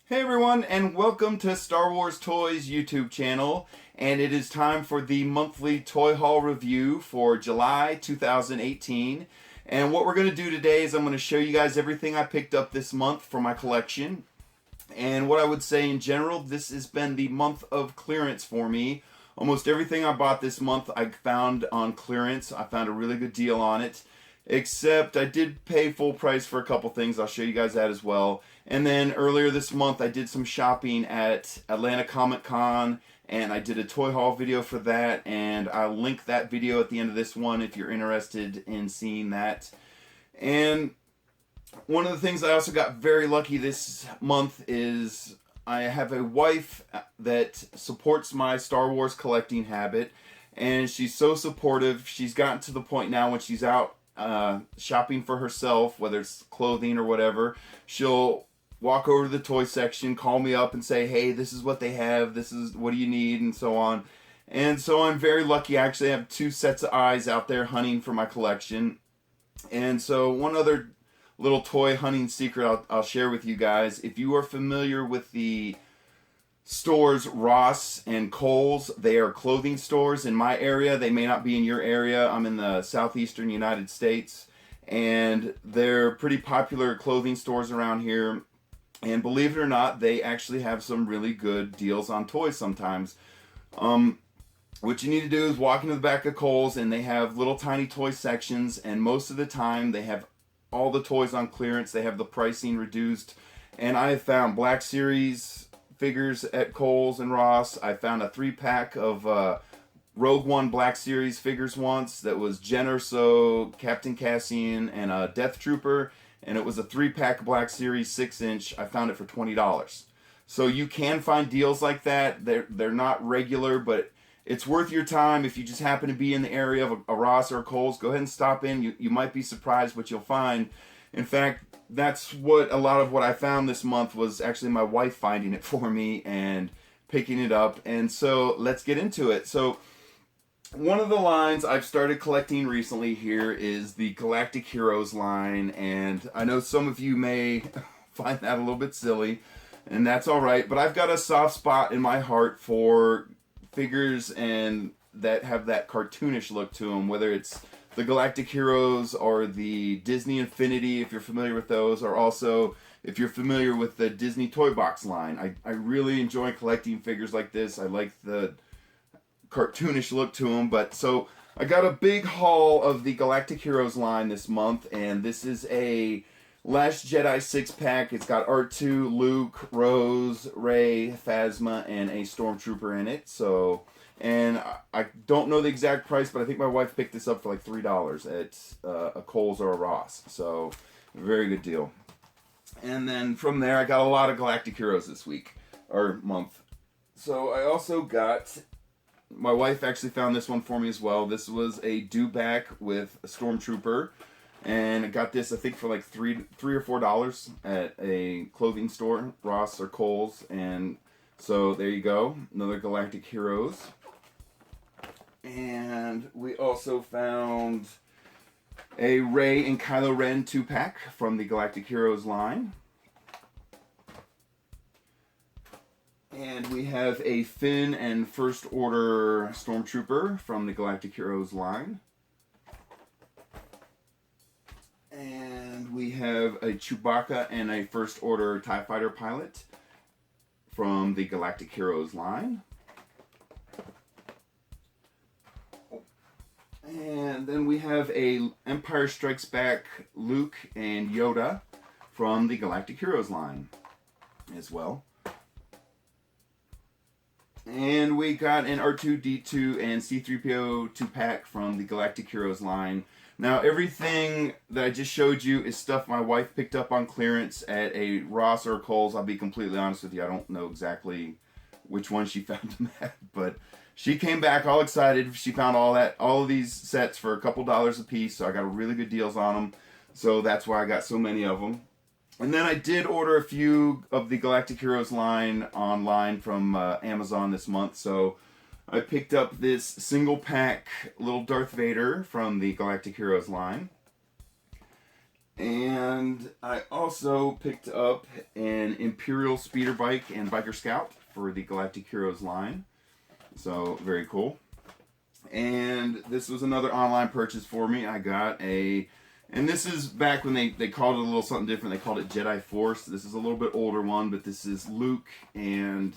Hey everyone, and welcome to Star Wars Toys YouTube channel. And it is time for the monthly toy haul review for July 2018. And what we're going to do today is I'm going to show you guys everything I picked up this month for my collection. And what I would say in general, this has been the month of clearance for me. Almost everything I bought this month I found on clearance. I found a really good deal on it. Except I did pay full price for a couple things. I'll show you guys that as well. And then earlier this month I did some shopping at Atlanta Comic Con, and I did a toy haul video for that, and I'll link that video at the end of this one if you're interested in seeing that. And one of the things I also got very lucky this month is I have a wife that supports my Star Wars collecting habit, and she's so supportive. She's gotten to the point now when she's out shopping for herself, whether it's clothing or whatever, she'll walk over to the toy section, call me up and say, hey, this is what they have, this is what do you need, and so on. And so I'm very lucky. I actually have two sets of eyes out there hunting for my collection. And so one other little toy hunting secret I'll share with you guys. If you are familiar with the stores Ross and Kohl's, they are clothing stores in my area. They may not be in your area. I'm in the southeastern United States, and they're pretty popular clothing stores around here. And believe it or not, they actually have some really good deals on toys sometimes. What you need to do is walk into the back of Kohl's, and they have little tiny toy sections, and most of the time they have all the toys on clearance. They have the pricing reduced, and I have found Black Series figures at Kohl's and Ross. I found a 3-pack of Rogue One Black Series figures once that was Jen Erso, Captain Cassian, and a Death Trooper, and it was a 3-pack Black Series 6-inch. I found it for $20. So you can find deals like that. They're not regular, but it's worth your time. If you just happen to be in the area of a Ross or a Kohl's, go ahead and stop in. You might be surprised what you'll find. In fact, that's what a lot of what I found this month was actually my wife finding it for me and picking it up. And so let's get into it. So one of the lines I've started collecting recently here is the Galactic Heroes line, and I know some of you may find that a little bit silly, and that's all right, but I've got a soft spot in my heart for figures and that have that cartoonish look to them, whether it's the Galactic Heroes or the Disney Infinity, if you're familiar with those, or also if you're familiar with the Disney Toy Box line. I really enjoy collecting figures like this. I like the cartoonish look to them. But so I got a big haul of the Galactic Heroes line this month, and this is a Last Jedi 6-pack. It's got R2, Luke, Rose, Rey, Phasma, and a Stormtrooper in it. So, and I don't know the exact price, but I think my wife picked this up for like $3 at a Kohl's or a Ross. So, very good deal. And then from there, I got a lot of Galactic Heroes this week, or month. So I also got, my wife actually found this one for me as well. This was a dewback with a Stormtrooper. And I got this, I think, for like $3 or $4 at a clothing store, Ross or Kohl's. And so there you go, another Galactic Heroes. And we also found a Rey and Kylo Ren 2-pack from the Galactic Heroes line. And we have a Finn and First Order Stormtrooper from the Galactic Heroes line. And we have a Chewbacca and a First Order TIE Fighter pilot from the Galactic Heroes line. And then we have a Empire Strikes Back Luke and Yoda from the Galactic Heroes line as well. And we got an R2-D2 and C-3PO 2-pack from the Galactic Heroes line. Now, everything that I just showed you is stuff my wife picked up on clearance at a Ross or a Kohl's. I'll be completely honest with you, I don't know exactly which one she found them at, but she came back all excited. She found all of these sets for a couple dollars a piece, so I got really good deals on them. So that's why I got so many of them. And then I did order a few of the Galactic Heroes line online from Amazon this month. So I picked up this single pack little Darth Vader from the Galactic Heroes line. And And I also picked up an Imperial speeder bike and biker scout for the Galactic Heroes line. So, very cool. And this was another online purchase for me. I got and this is back when they called it a little something different. They called it Jedi Force. This is a little bit older one, but this is Luke and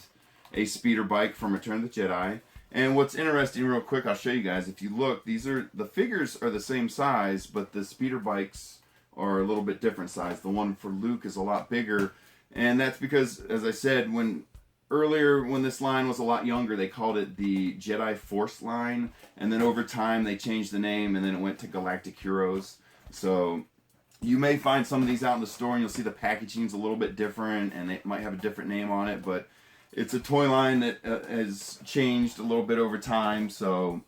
a speeder bike from Return of the Jedi. And what's interesting, real quick, I'll show you guys. If you look, the figures are the same size, but the speeder bikes are a little bit different size. The one for Luke is a lot bigger, and that's because, as I said, earlier when this line was a lot younger, they called it the Jedi Force line, and then over time they changed the name, and then it went to Galactic Heroes. So you may find some of these out in the store, and you'll see the packaging's a little bit different, and it might have a different name on it, but it's a toy line that has changed a little bit over time, so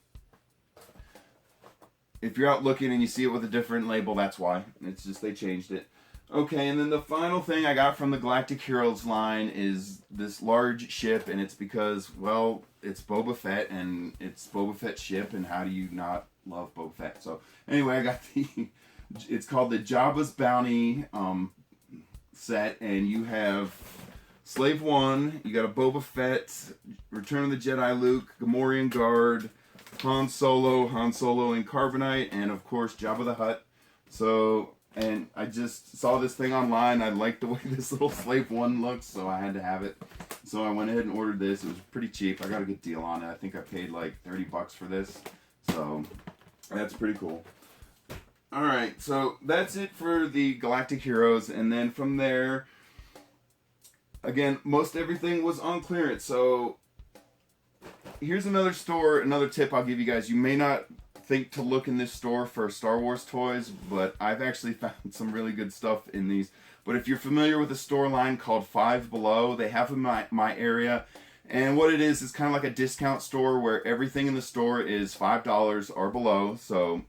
if you're out looking and you see it with a different label, that's why. It's just they changed it. Okay, and then the final thing I got from the Galactic Heroes line is this large ship, and it's because, well, it's Boba Fett, and it's Boba Fett's ship, and how do you not love Boba Fett? So, anyway, I got it's called the Jabba's Bounty set, and you have Slave 1, you got a Boba Fett, Return of the Jedi Luke, Gamorrean Guard, Han Solo in Carbonite, and of course Jabba the Hutt. So, and I just saw this thing online. I liked the way this little Slave 1 looks, so I had to have it. So I went ahead and ordered this. It was pretty cheap. I got a good deal on it. I think I paid like 30 bucks for this. So that's pretty cool. Alright, so that's it for the Galactic Heroes, and then from there, again, most everything was on clearance. So here's another tip I'll give you guys. You may not think to look in this store for Star Wars toys, but I've actually found some really good stuff in these. But if you're familiar with a store line called Five Below, they have them in my area. And what it is kind of like a discount store where everything in the store is $5 or below. So,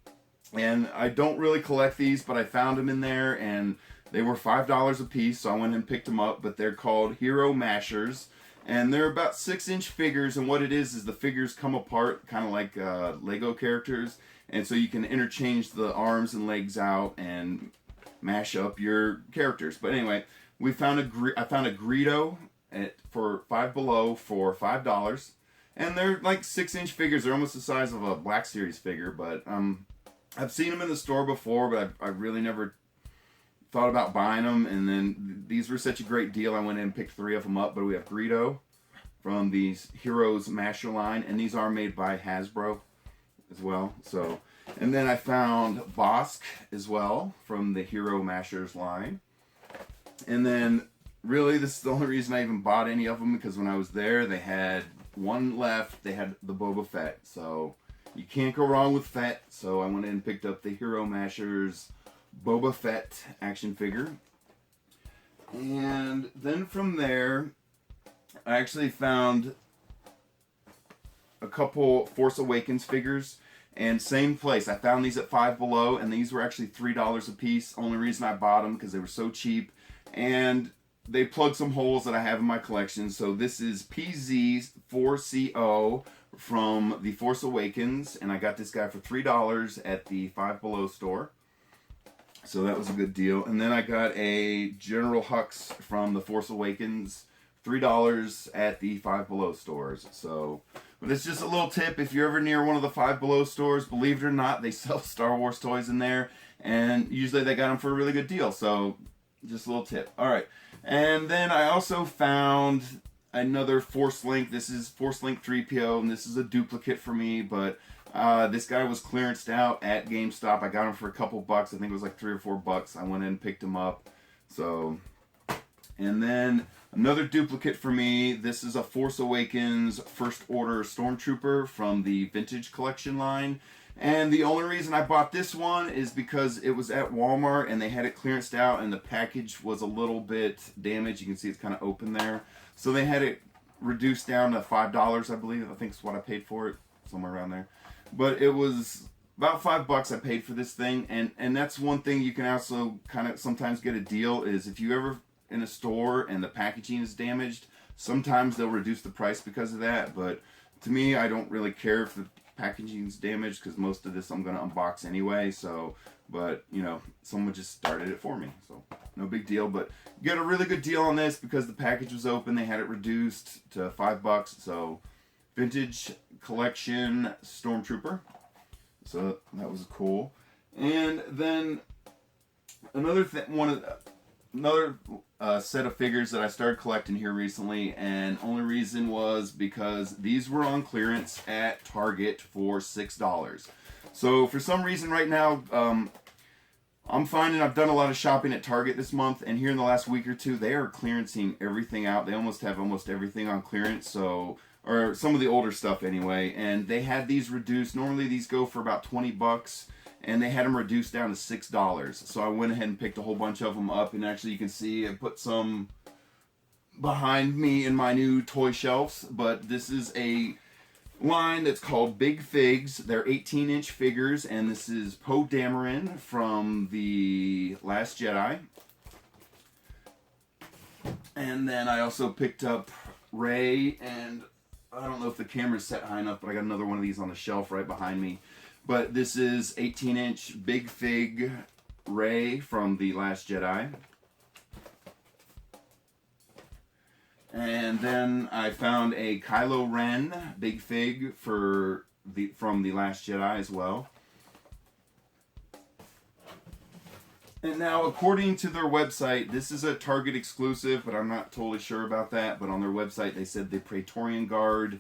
and I don't really collect these, but I found them in there, and they were $5 a piece, so I went and picked them up. But they're called Hero Mashers, and they're about 6-inch figures. And what it is the figures come apart, kind of like Lego characters, and so you can interchange the arms and legs out and mash up your characters. But anyway, I found a Greedo for Five Below for $5, and they're like 6-inch figures. They're almost the size of a Black Series figure, but I've seen them in the store before, but I really never thought about buying them. And then these were such a great deal, I went in and picked 3 of them up. But we have Greedo from these Heroes Masher line, and these are made by Hasbro as well. So, and then I found Bosk as well from the Hero Mashers line. And then really, this is the only reason I even bought any of them, because when I was there, they had one left. They had the Boba Fett, so you can't go wrong with Fett. So I went in and picked up the Hero Mashers Boba Fett action figure. And then from there, I actually found a couple Force Awakens figures, and same place. I found these at Five Below, and these were actually $3 a piece. Only reason I bought them because they were so cheap, and they plug some holes that I have in my collection. So this is PZ4CO from the Force Awakens, and I got this guy for $3 at the Five Below store. So that was a good deal. And then I got a General Hux from the Force Awakens, $3 at the Five Below stores. So, but it's just a little tip. If you're ever near one of the Five Below stores, believe it or not, they sell Star Wars toys in there, and usually they got them for a really good deal. So just a little tip. All right. And then I also found another Force Link. This is Force Link 3PO, and this is a duplicate for me, but this guy was clearanced out at GameStop. I got him for a couple bucks. I think it was like $3 or $4. I went in and picked him up. So, and then another duplicate for me. This is a Force Awakens First Order Stormtrooper from the Vintage Collection line. And the only reason I bought this one is because it was at Walmart and they had it clearanced out, and the package was a little bit damaged. You can see it's kind of open there. So they had it reduced down to $5, I believe. I think is what I paid for it, somewhere around there. But it was about $5 I paid for this thing. And that's one thing you can also kind of sometimes get a deal is if you ever in a store and the packaging is damaged, sometimes they'll reduce the price because of that. But to me, I don't really care if the packaging's damaged because most of this I'm going to unbox anyway. So but you know, someone just started it for me, so no big deal. But you get a really good deal on this because the package was open. They had it reduced to $5, so vintage collection Stormtrooper. So that was cool. And then another set of figures that I started collecting here recently, and only reason was because these were on clearance at Target for $6. So for some reason right now, I'm finding I've done a lot of shopping at Target this month, and here in the last week or two, they are clearancing everything out. They almost have everything on clearance, so, or some of the older stuff anyway, and they had these reduced. Normally these go for about $20, and they had them reduced down to $6. So I went ahead and picked a whole bunch of them up, and actually you can see I put some behind me in my new toy shelves, but this is a line that's called Big Figs. They're 18-inch figures, and this is Poe Dameron from The Last Jedi. And then I also picked up Rey, and I don't know if the camera's set high enough, but I got another one of these on the shelf right behind me. But this is 18-inch Big Fig Rey from The Last Jedi. And then I found a Kylo Ren Big Fig from The Last Jedi as well. And now, according to their website, this is a Target exclusive, but I'm not totally sure about that. But on their website, they said the Praetorian Guard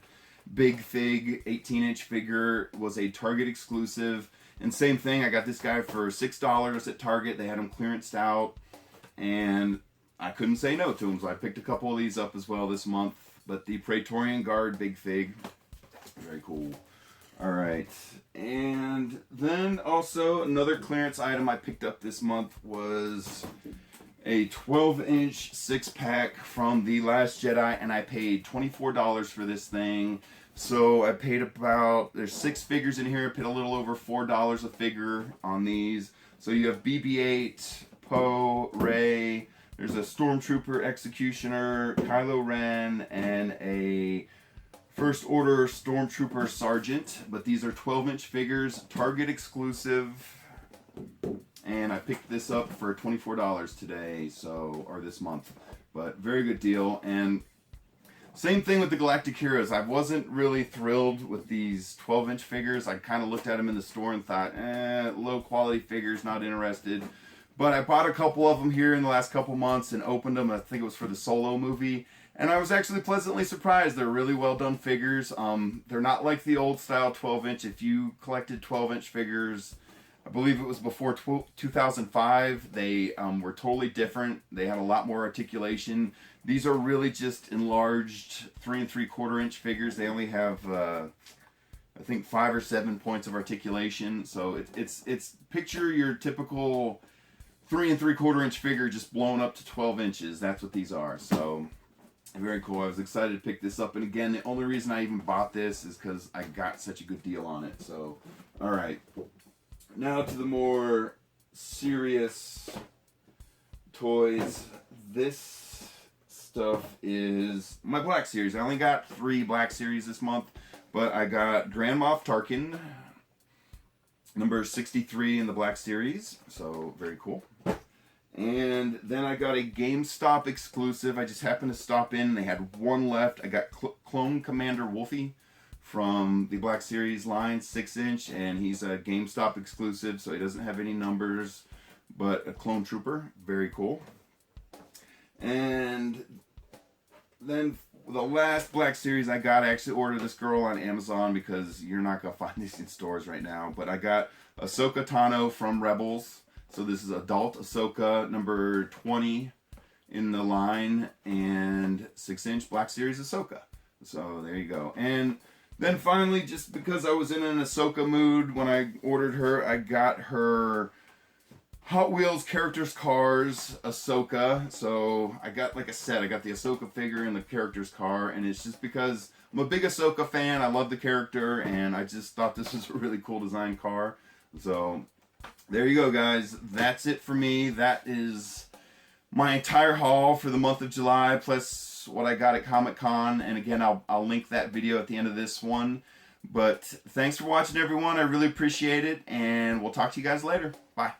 Big Fig 18-inch figure was a Target exclusive. And same thing, I got this guy for $6 at Target. They had him clearanced out, and I couldn't say no to them, so I picked a couple of these up as well this month. But the Praetorian Guard Big Fig, very cool. Alright, and then also another clearance item I picked up this month was a 12-inch 6-pack from The Last Jedi, and I paid $24 for this thing. So I paid about, there's 6 figures in here, I paid a little over $4 a figure on these. So you have BB-8, Poe, Rey, there's a Stormtrooper Executioner, Kylo Ren, and a First Order Stormtrooper Sergeant. But these are 12-inch figures, Target exclusive. And I picked this up for $24 today, so, or this month. But very good deal. And same thing with the Galactic Heroes. I wasn't really thrilled with these 12-inch figures. I kind of looked at them in the store and thought, low quality figures, not interested. But I bought a couple of them here in the last couple months and opened them. I think it was for the Solo movie. And I was actually pleasantly surprised. They're really well done figures. They're not like the old style 12-inch. If you collected 12-inch figures, I believe it was before 2005, they were totally different. They had a lot more articulation. These are really just enlarged 3 3/4-inch figures. They only have, I think, 5 or 7 points of articulation. So it's picture your typical 3 3/4-inch figure just blown up to 12 inches. That's what these are. So very cool. I was excited to pick this up. And again, the only reason I even bought this is because I got such a good deal on it. So, all right. Now to the more serious toys. This stuff is my Black Series. I only got 3 Black Series this month, but I got Grand Moff Tarkin, number 63 in the Black Series. So, very cool. And then I got a GameStop exclusive. I just happened to stop in. They had one left. I got Clone Commander Wolfie from the Black Series line, 6-inch, and he's a GameStop exclusive, so he doesn't have any numbers, but a clone trooper. Very cool. And then the last Black Series I got, I actually ordered this girl on Amazon because you're not going to find these in stores right now, but I got Ahsoka Tano from Rebels. So this is adult Ahsoka, number 20 in the line, and 6-inch Black Series Ahsoka. So there you go. And then finally, just because I was in an Ahsoka mood when I ordered her, I got her Hot Wheels Characters Cars Ahsoka. So I got like a set. I got the Ahsoka figure and the Characters car, and it's just because I'm a big Ahsoka fan. I love the character, and I just thought this was a really cool design car. So there you go, guys. That's it for me. That is my entire haul for the month of July, plus what I got at Comic-Con. And again, I'll link that video at the end of this one. But thanks for watching, everyone. I really appreciate it, and we'll talk to you guys later. Bye.